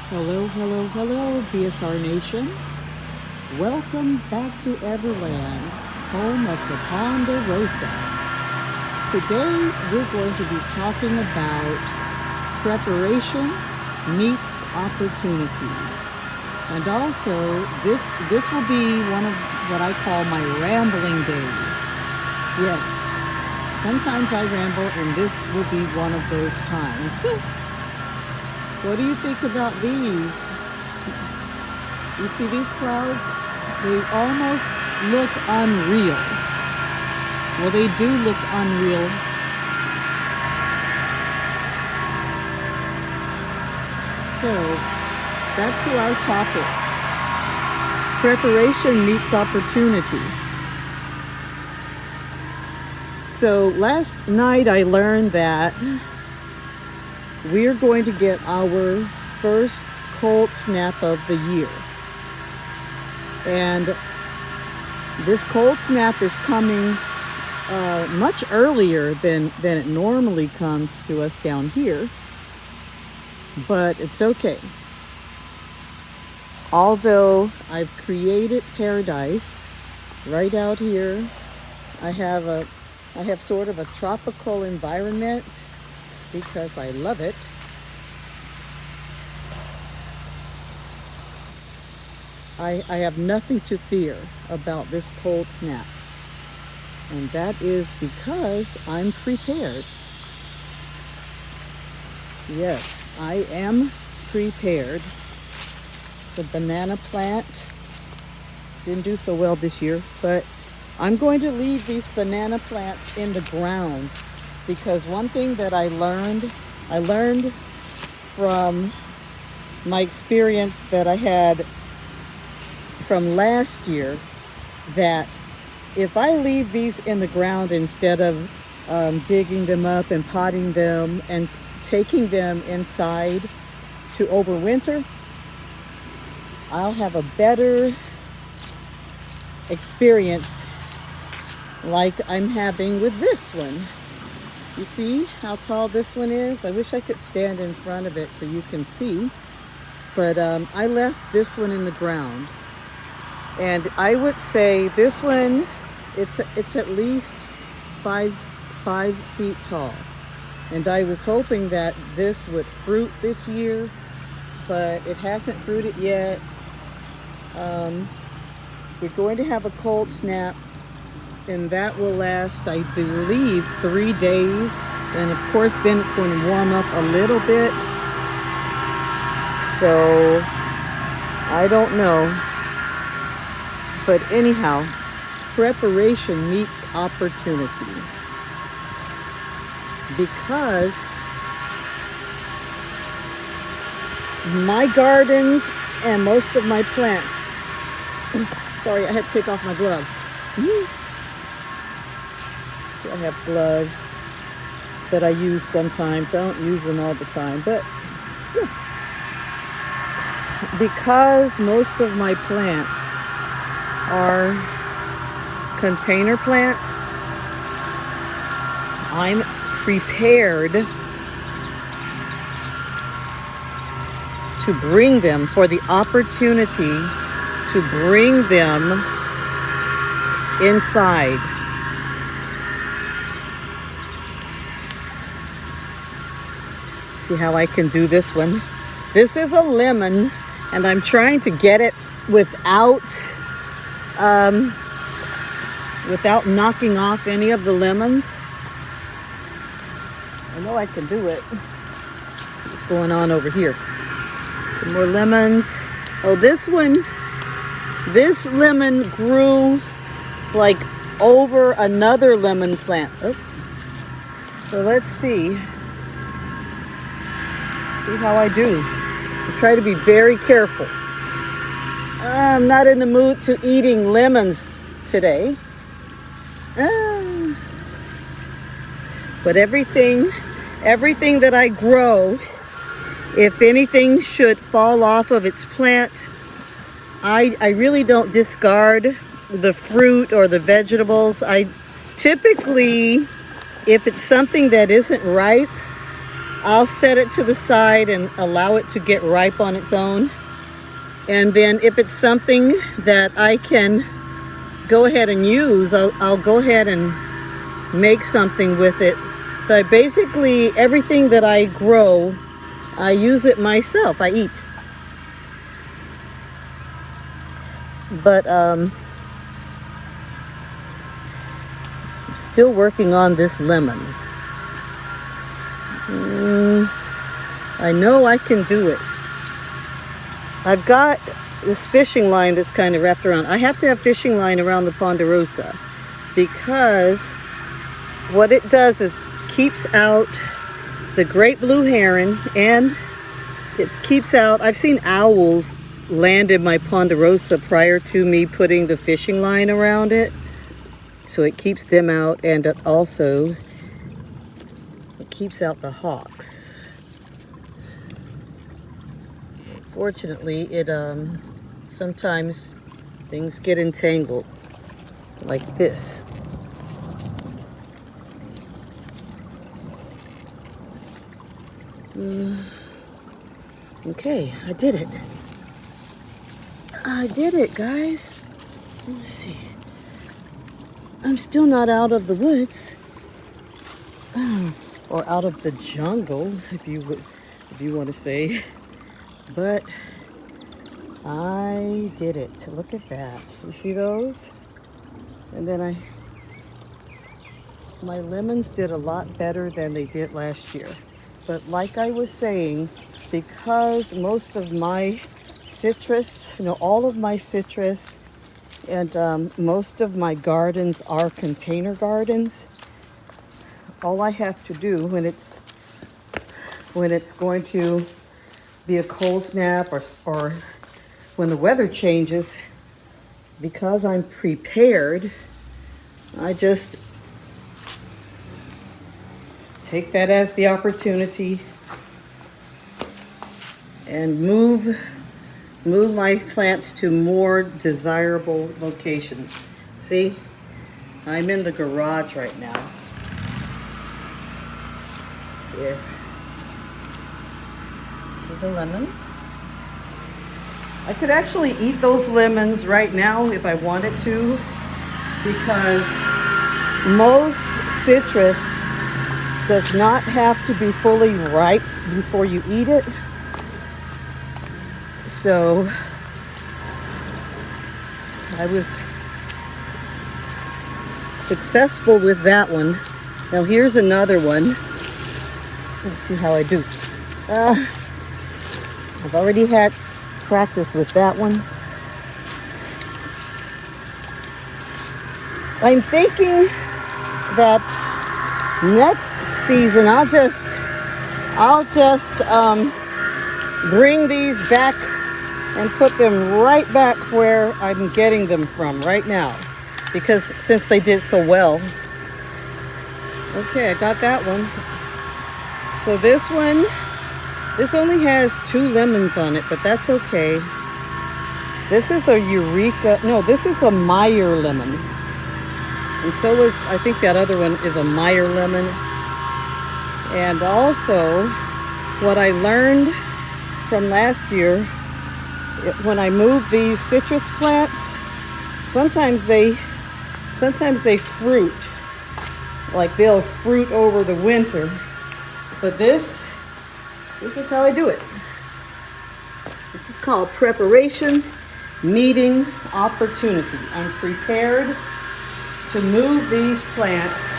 Hello, hello, hello, BSR Nation. Welcome back to Everland, home of the Ponderosa. Today we're going to be talking about preparation meets opportunity. And also, this will be one of what I call my rambling days. Yes, sometimes I ramble, and this will be one of those times. What do you think about these? You see these clouds? They almost look unreal. Well, they do look unreal. So, back to our topic. Preparation meets opportunity. So, last night I learned that we're going to get our first cold snap of the year. And this cold snap is coming much earlier than it normally comes to us down here. But it's okay. Although I've created paradise right out here, I have sort of a tropical environment because I love it. I have nothing to fear about this cold snap. And that is because I'm prepared. Yes, I am prepared. The banana plant didn't do so well this year, but I'm going to leave these banana plants in the ground because one thing that I learned from my experience that I had from last year, that if I leave these in the ground instead of digging them up and potting them and taking them inside to overwinter, I'll have a better experience like I'm having with this one. You see how tall this one is? I wish I could stand in front of it so you can see. But I left this one in the ground. And I would say this one, it's at least five feet tall. And I was hoping that this would fruit this year, but it hasn't fruited yet. We're going to have a cold snap, and that will last, I believe, 3 days. And of course, then it's going to warm up a little bit. So, I don't know. But anyhow, preparation meets opportunity. Because my gardens and most of my plants, sorry, I had to take off my glove. So I have gloves that I use sometimes. I don't use them all the time, but yeah. Because most of my plants are container plants, I'm prepared to bring them, for the opportunity to bring them inside. See how I can do this one? This is a lemon, and I'm trying to get it without knocking off any of the lemons. I know I can do it. Let's see what's going on over here. Some more lemons. Oh, this lemon grew like over another lemon plant. Oh. So let's see how I do. I try to be very careful. I'm not in the mood to eating lemons today. But everything that I grow, if anything should fall off of its plant, I really don't discard the fruit or the vegetables. I typically, if it's something that isn't ripe, I'll set it to the side and allow it to get ripe on its own. And then if it's something that I can go ahead and use, I'll go ahead and make something with it. So I basically, everything that I grow, I use it myself. I eat. But I'm still working on this lemon. I know I can do it. I've got this fishing line that's kind of wrapped around. I have to have fishing line around the ponderosa because what it does is keeps out the great blue heron, and it keeps out, I've seen owls land in my ponderosa prior to me putting the fishing line around it. So it keeps them out, and it also keeps out the hawks. Fortunately, it sometimes things get entangled like this. Okay, I did it. I did it, guys. Let's see. I'm still not out of the woods. Or out of the jungle, if you want to say. But I did it. Look at that. You see those? And then my lemons did a lot better than they did last year. But like I was saying, because most of my citrus, all of my citrus and most of my gardens are container gardens, all I have to do when it's going to be a cold snap or when the weather changes, because I'm prepared, I just take that as the opportunity and move my plants to more desirable locations. See, I'm in the garage right now. Here. See the lemons? I could actually eat those lemons right now if I wanted to, because most citrus does not have to be fully ripe before you eat it. So I was successful with that one. Now here's another one. Let's see how I do. I've already had practice with that one. I'm thinking that next season I'll just bring these back and put them right back where I'm getting them from right now, because since they did so well. Okay, I got that one. So this one, this only has 2 lemons on it, but that's okay. This is a Eureka, no, this is a Meyer lemon. And so is, I think that other one is a Meyer lemon. And also, what I learned from last year, when I moved these citrus plants, sometimes they fruit, like they'll fruit over the winter. But this is how I do it. This is called preparation meeting opportunity. I'm prepared to move these plants,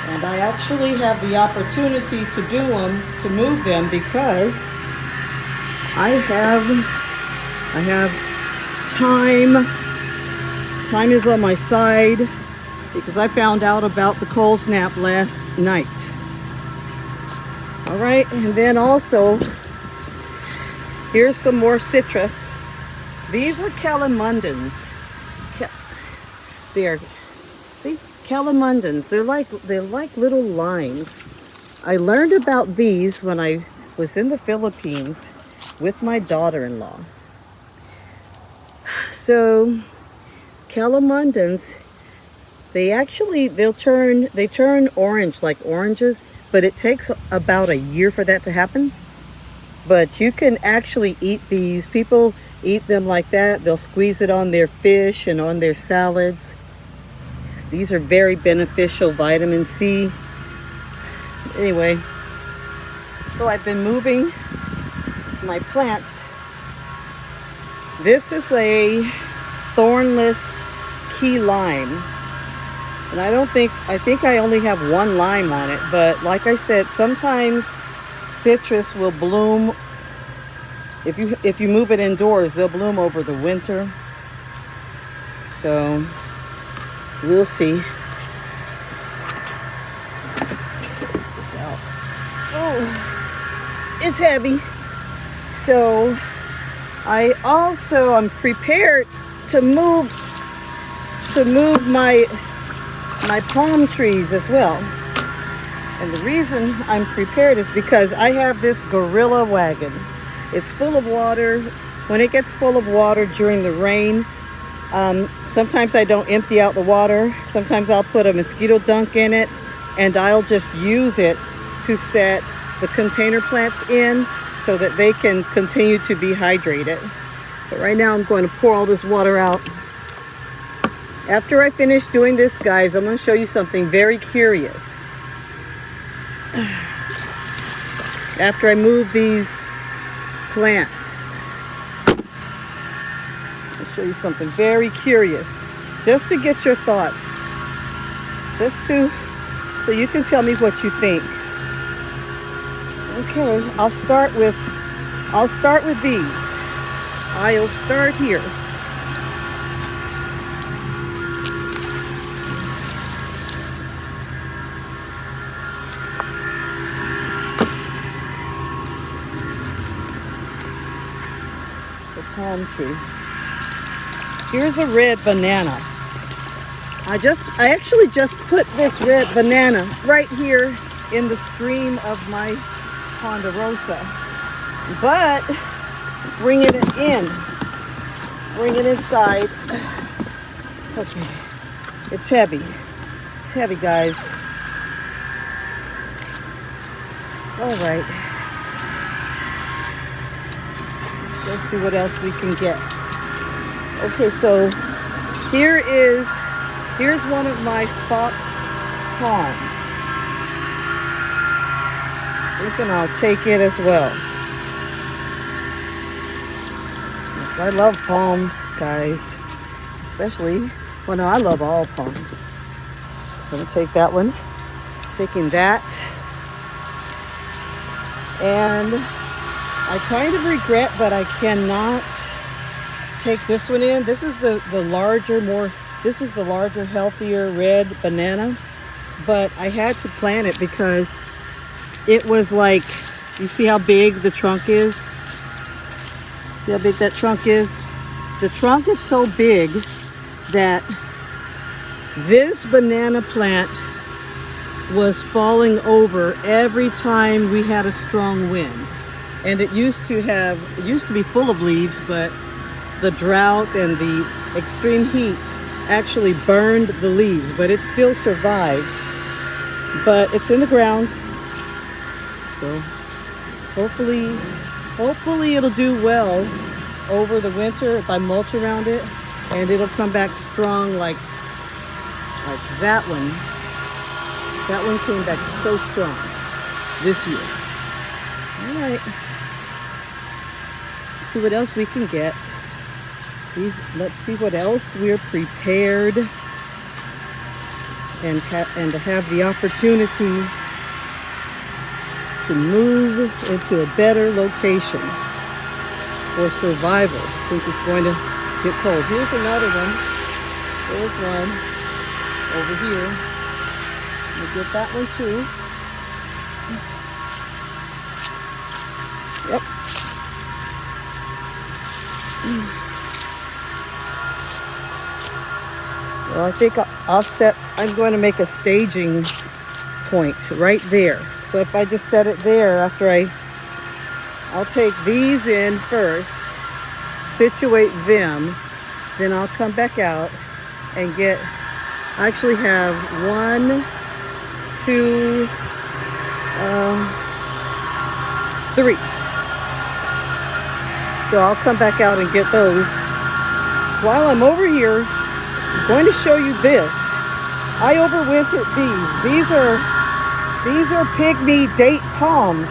and I actually have the opportunity to move them because I have time. Time is on my side because I found out about the cold snap last night. All right, and then also, here's some more citrus. These are calamundins. See, calamundins. They're like little limes. I learned about these when I was in the Philippines with my daughter-in-law. So, calamundins, they turn orange like oranges, but it takes about a year for that to happen. But you can actually eat these. People eat them like that. They'll squeeze it on their fish and on their salads. These are very beneficial, vitamin C. Anyway, so I've been moving my plants. This is a thornless key lime. And I think I only have one lime on it, but like I said, sometimes citrus will bloom. If you move it indoors, they'll bloom over the winter. So we'll see. Oh, it's heavy. So I'm prepared to move my palm trees as well. And the reason I'm prepared is because I have this gorilla wagon. It's full of water. When it gets full of water during the rain, sometimes I don't empty out the water. Sometimes I'll put a mosquito dunk in it, and I'll just use it to set the container plants in so that they can continue to be hydrated. But right now I'm going to pour all this water out. After I finish doing this, guys, I'm going to show you something very curious. After I move these plants, I'll show you something very curious, just to get your thoughts, so you can tell me what you think. Okay, I'll start with these. I'll start here. Palm tree. Here's a red banana. I actually just put this red banana right here in the stream of my ponderosa, but bringing it inside. Okay, it's heavy, guys. All right. Let's see what else we can get. Okay, so here's one of my fox palms. I think I'll take it as well. I love palms, guys. Especially, well, no, I love all palms. I'm gonna take that one. Taking that. And I kind of regret that I cannot take this one in. This is the larger, healthier red banana. But I had to plant it because it was like, you see how big the trunk is? See how big that trunk is? The trunk is so big that this banana plant was falling over every time we had a strong wind. And it used to be full of leaves, but the drought and the extreme heat actually burned the leaves, but it still survived. But it's in the ground, so hopefully it'll do well over the winter if I mulch around it, and it'll come back strong like that one. That one came back so strong this year. All right. See what else we can get. Let's see what else we're prepared and to have the opportunity to move into a better location for survival since it's going to get cold. Here's another one. There's one over here. We'll get that one too. Yep. Well, I think I'm going to make a staging point right there. So if I just set it there, I'll take these in first, situate them, then I'll come back out and I actually have 1, 2, 3. So I'll come back out and get those. While I'm over here, I'm going to show you this. I overwintered these. These are pygmy date palms.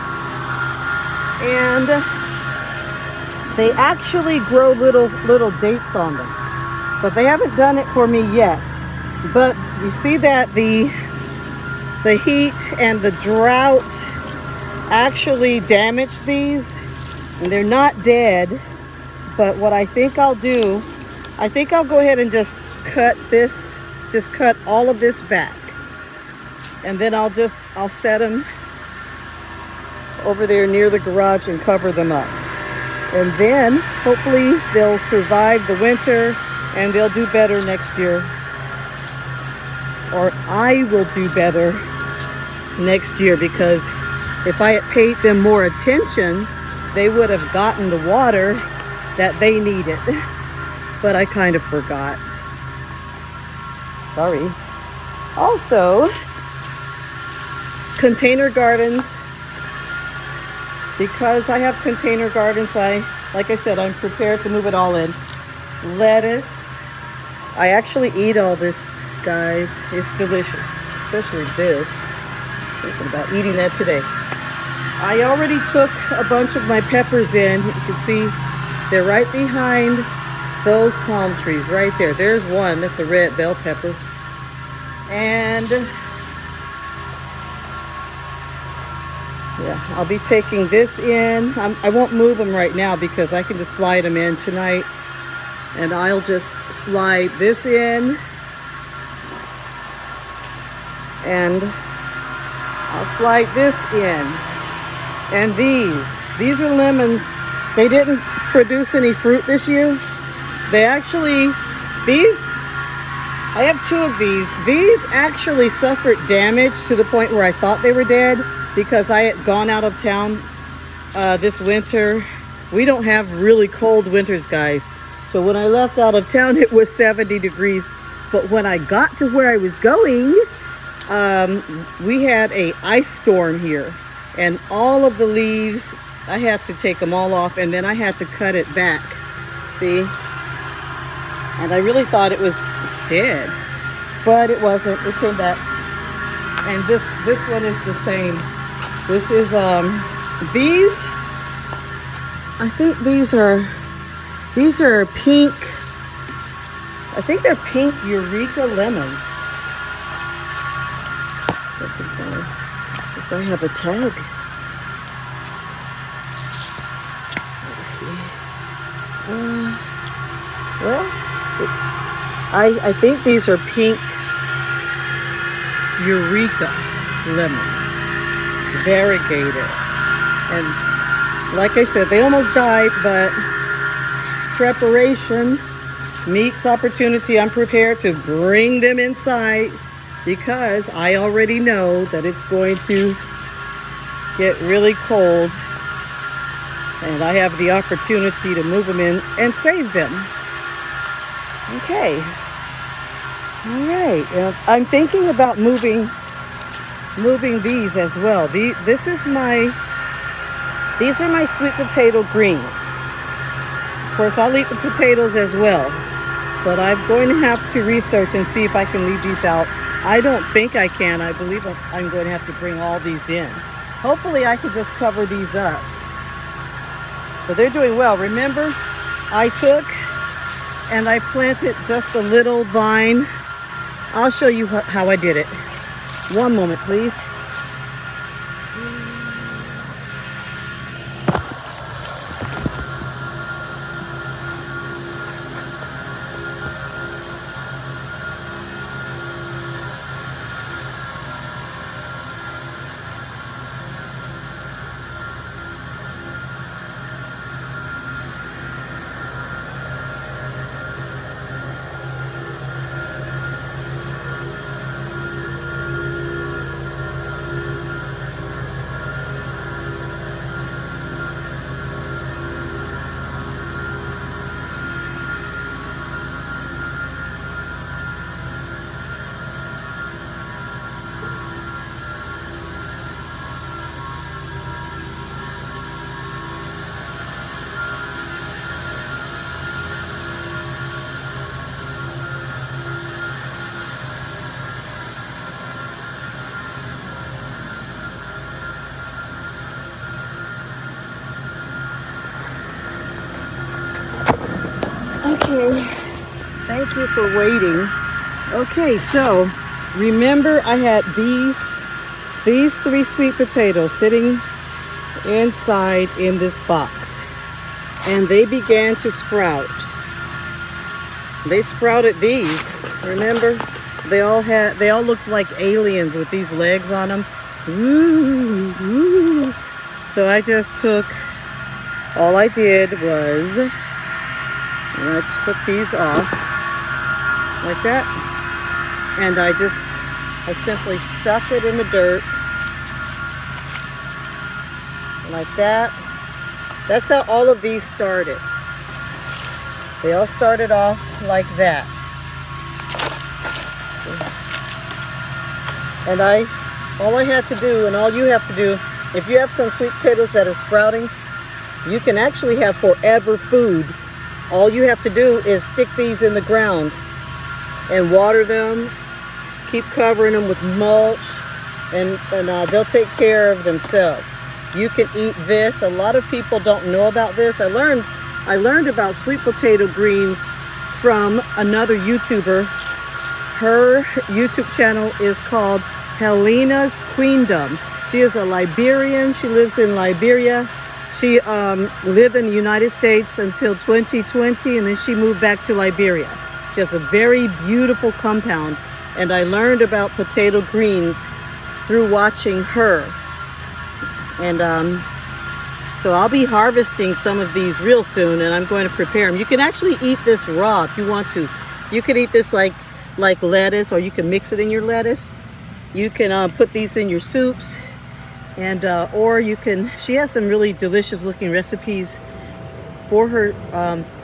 And they actually grow little dates on them. But they haven't done it for me yet. But you see that the heat and the drought actually damaged these. And they're not dead. But what I think I'll do, I think I'll go ahead and just cut all of this back. And then I'll set them over there near the garage and cover them up. And then hopefully they'll survive the winter and they'll do better next year. Or I will do better next year, because if I had paid them more attention, they would have gotten the water that they needed. But I kind of forgot. Sorry. Also, container gardens. Because I have container gardens, like I said, I'm prepared to move it all in. Lettuce. I actually eat all this, guys. It's delicious, especially this. Thinking about eating that today. I already took a bunch of my peppers in. You can see they're right behind those palm trees right there. There's one. That's a red bell pepper. And yeah, I'll be taking this in. I won't move them right now because I can just slide them in tonight. And I'll just slide this in. And I'll slide this in. And these are lemons. They didn't produce any fruit this year. They actually, I have 2 of these. These actually suffered damage to the point where I thought they were dead, because I had gone out of town this winter. We don't have really cold winters, guys. So when I left out of town, it was 70 degrees. But when I got to where I was going, we had an ice storm here. And all of the leaves, I had to take them all off, and then I had to cut it back. See? And I really thought it was dead. But it wasn't. It came back. And this one is the same. This is these, I think these are pink, I think they're pink Eureka lemons. If I have a tag. Let's see. Well, I think these are pink Eureka lemons. Variegated. And like I said, they almost died, but preparation meets opportunity. I'm prepared to bring them inside because I already know that it's going to get really cold, and I have the opportunity to move them in and save them. Okay. All right. I'm thinking about moving these as well. These are my sweet potato greens. Of course, I'll eat the potatoes as well, but I'm going to have to research and see if I can leave these out. I don't think I can. I believe I'm going to have to bring all these in. Hopefully I can just cover these up. But they're doing well. Remember, I took and I planted just a little vine. I'll show you how I did it. One moment, please. Okay, thank you for waiting. Okay, so remember I had these 3 sweet potatoes sitting inside in this box, and they began to sprout. They sprouted these. Remember, they all looked like aliens with these legs on them. Ooh, ooh. So I just took, all I did was I took these off like that, and I simply stuck it in the dirt like that. That's how all of these started. They all started off like that. And all I had to do, and all you have to do, if you have some sweet potatoes that are sprouting, you can actually have forever food. All you have to do is stick these in the ground and water them, keep covering them with mulch, and they'll take care of themselves. You can eat this. A lot of people don't know about this. I learned about sweet potato greens from another YouTuber. Her YouTube channel is called Helena's Queendom. She is a Liberian. She lives in Liberia. She lived in the United States until 2020, and then she moved back to Liberia. She has a very beautiful compound, and I learned about potato greens through watching her. And so I'll be harvesting some of these real soon, and I'm going to prepare them. You can actually eat this raw if you want to. You can eat this like lettuce, or you can mix it in your lettuce. You can put these in your soups, and or you can, she has some really delicious looking recipes for her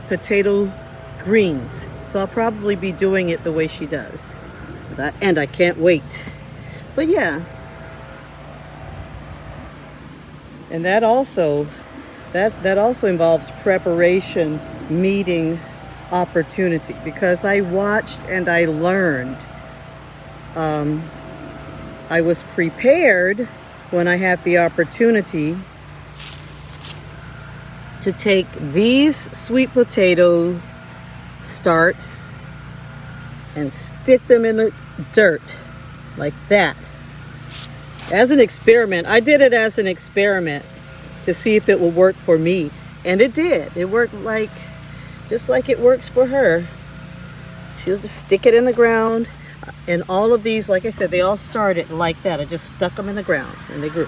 potato greens. So I'll probably be doing it the way she does. And I can't wait. But yeah. And that also involves preparation, meeting opportunity, because I watched and I learned. I was prepared when I had the opportunity to take these sweet potato starts and stick them in the dirt like that. As an experiment. I did it as an experiment to see if it would work for me. And it did. It worked just like it works for her. She'll just stick it in the ground. And all of these, like I said, they all started like that. I just stuck them in the ground and they grew.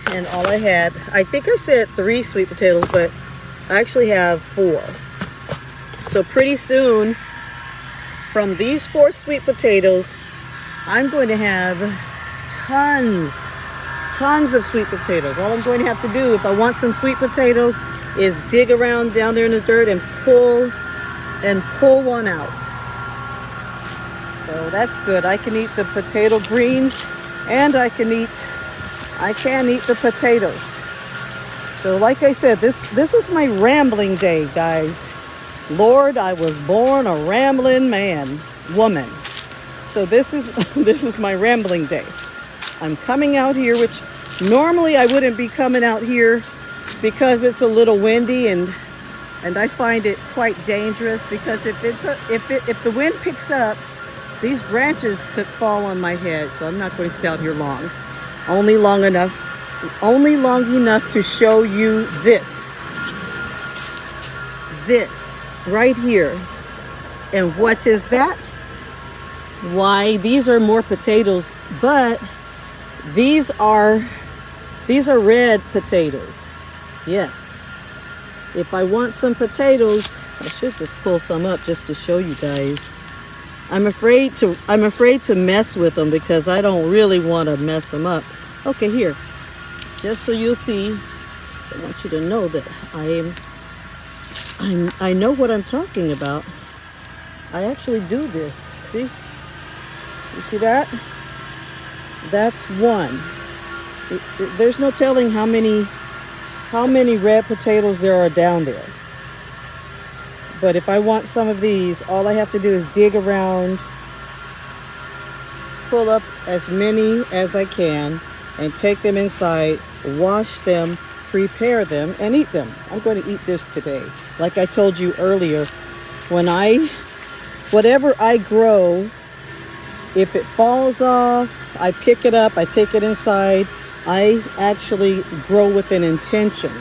And all I had, I think I said 3 sweet potatoes, but I actually have 4. So pretty soon, from these 4 sweet potatoes, I'm going to have tons of sweet potatoes. All I'm going to have to do, if I want some sweet potatoes, is dig around down there in the dirt and pull one out. So that's good. I can eat the potato greens, and I can eat the potatoes. So like I said, this is my rambling day, guys. Lord, I was born a rambling woman. So this is my rambling day. I'm coming out here, which normally I wouldn't be coming out here because it's a little windy, and I find it quite dangerous, because if the wind picks up, these branches could fall on my head. So I'm not going to stay out here long. Only long enough to show you this right here. And what is that? Why, these are more potatoes, but these are red potatoes. Yes. If I want some potatoes, I should just pull some up just to show you guys. I'm afraid to mess with them because I don't really want to mess them up. Okay, here. Just so you'll see. So I want you to know that I know what I'm talking about. I actually do this. See? You see that? That's one. There's no telling how many red potatoes there are down there. But if I want some of these, all I have to do is dig around, pull up as many as I can, and take them inside, wash them, prepare them, and eat them. I'm going to eat this today. Like I told you earlier, Whatever I grow, if it falls off, I pick it up, I take it inside. I actually grow with an intention.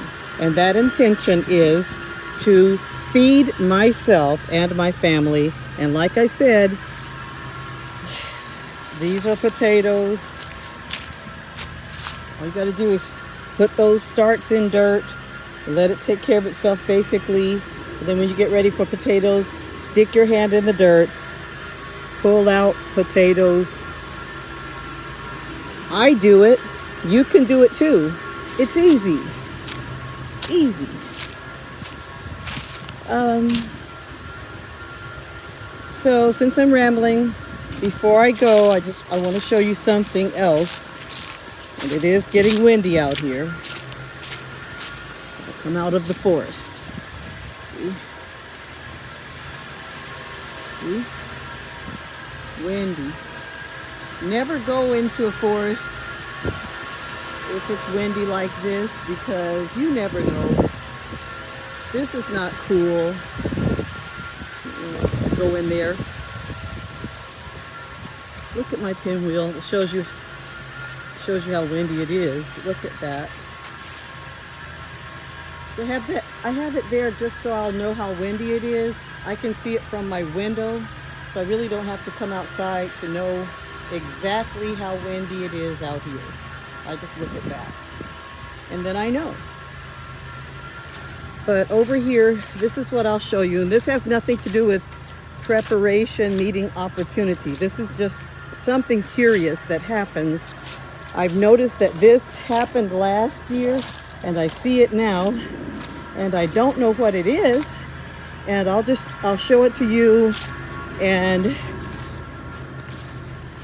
And that intention is to feed myself and my family. And like I said, these are potatoes. All you got to do is put those starts in dirt, let it take care of itself basically. And then when you get ready for potatoes, stick your hand in the dirt, pull out potatoes. I do it. You can do it too. It's easy. It's easy. So since I'm rambling, before I go, I want to show you something else. And it is getting windy out here. So I'll come out of the forest. See? See? Windy. Never go into a forest if it's windy like this, because you never know. This is not cool to go in there. Look at my pinwheel. It shows you how windy it is. Look at that. So I have it there just so I'll know how windy it is. I can see it from my window, so I really don't have to come outside to know exactly how windy it is out here. I just look at that, and then I know. But over here, this is what I'll show you, and this has nothing to do with preparation meeting opportunity. This is just something curious that happens. I've noticed that this happened last year, and I see it now, and I don't know what it is, and I'll show it to you. And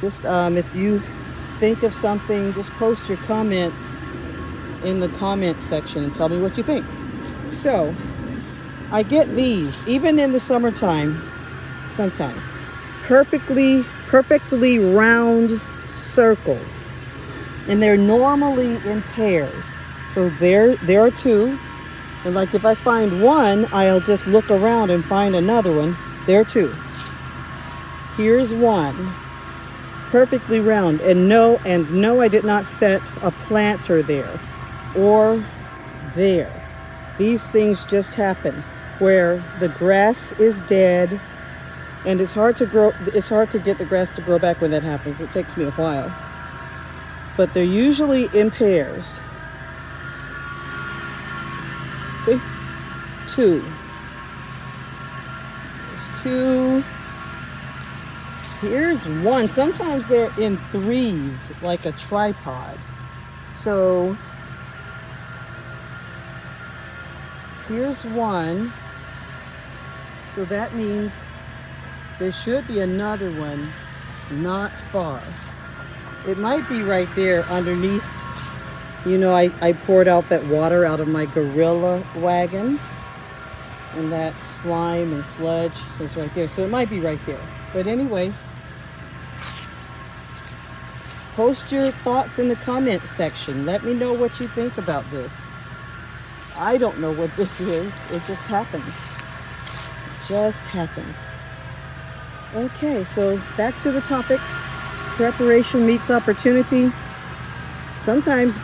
just if you think of something, just post your comments in the comment section and tell me what you think. So I get these even in the summertime, sometimes perfectly round circles, and they're normally in pairs. So there are two, and like if I find one, I'll just look around and find another one. There are two. Here's one, perfectly round, and no, I did not set a planter there or there. These things just happen where the grass is dead, and it's hard to get the grass to grow back when that happens. It takes me a while, but they're usually in pairs. See? Two. There's two. Here's one. Sometimes they're in threes, like a tripod. So here's one. So that means there should be another one not far. It might be right there underneath. You know, I poured out that water out of my gorilla wagon, and that slime and sludge is right there. So it might be right there. But anyway, post your thoughts in the comment section. Let me know what you think about this. I don't know what this is. It just happens. It just happens. Okay, so back to the topic. Preparation meets opportunity. Sometimes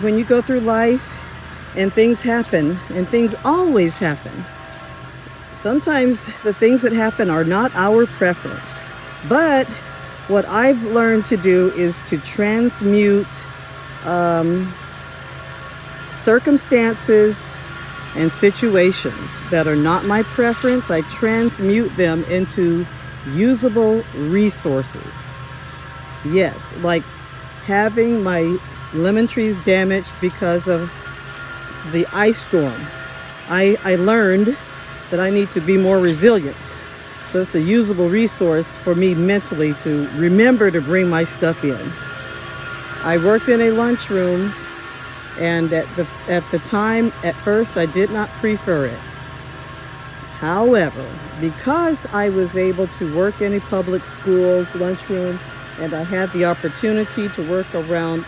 when you go through life and things happen, and things always happen, sometimes the things that happen are not our preference. But what I've learned to do is to transmute circumstances and situations that are not my preference. I transmute them into usable resources. Yes, like having my lemon trees damaged because of the ice storm. I learned that I need to be more resilient. So it's a usable resource for me mentally to remember to bring my stuff in. I worked in a lunchroom, and at the time, at first, I did not prefer it. However, because I was able to work in a public school's lunchroom, and I had the opportunity to work around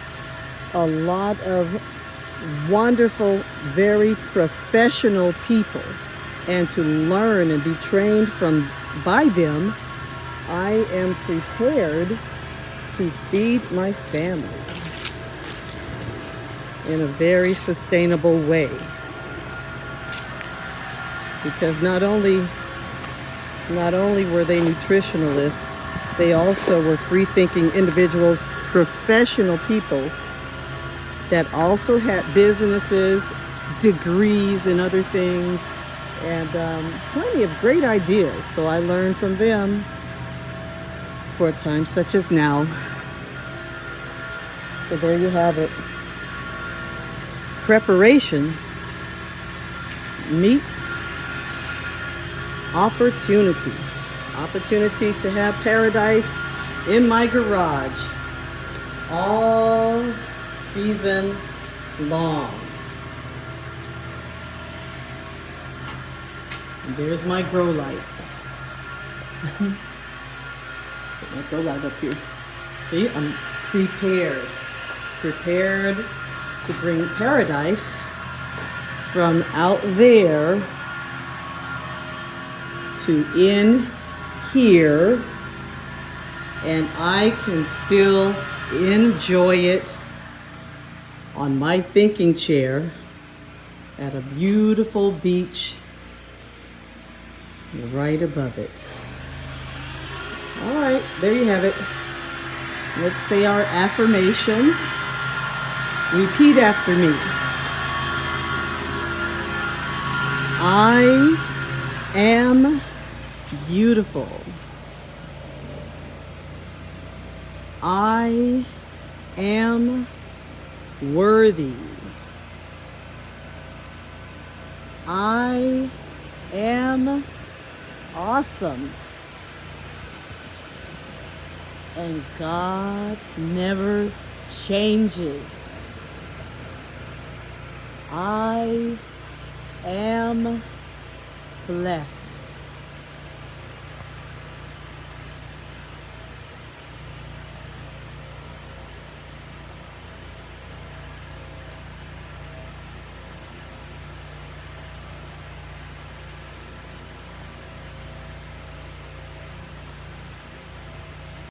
a lot of wonderful, very professional people, and to learn and be trained by them, I am prepared to feed my family in a very sustainable way. Because not only were they nutritionalists, they also were free-thinking individuals, professional people that also had businesses, degrees, and other things, and plenty of great ideas. So I learned from them for a time such as now. So there you have it. Preparation meets opportunity. Opportunity to have paradise in my garage all season long. And there's my grow light. Put my grow light up here. See, I'm prepared to bring paradise from out there to in here, and I can still enjoy it on my thinking chair at a beautiful beach right above it. All right, there you have it. Let's say our affirmation. Repeat after me. I am beautiful. I am worthy. I am awesome. And God never changes. I am blessed.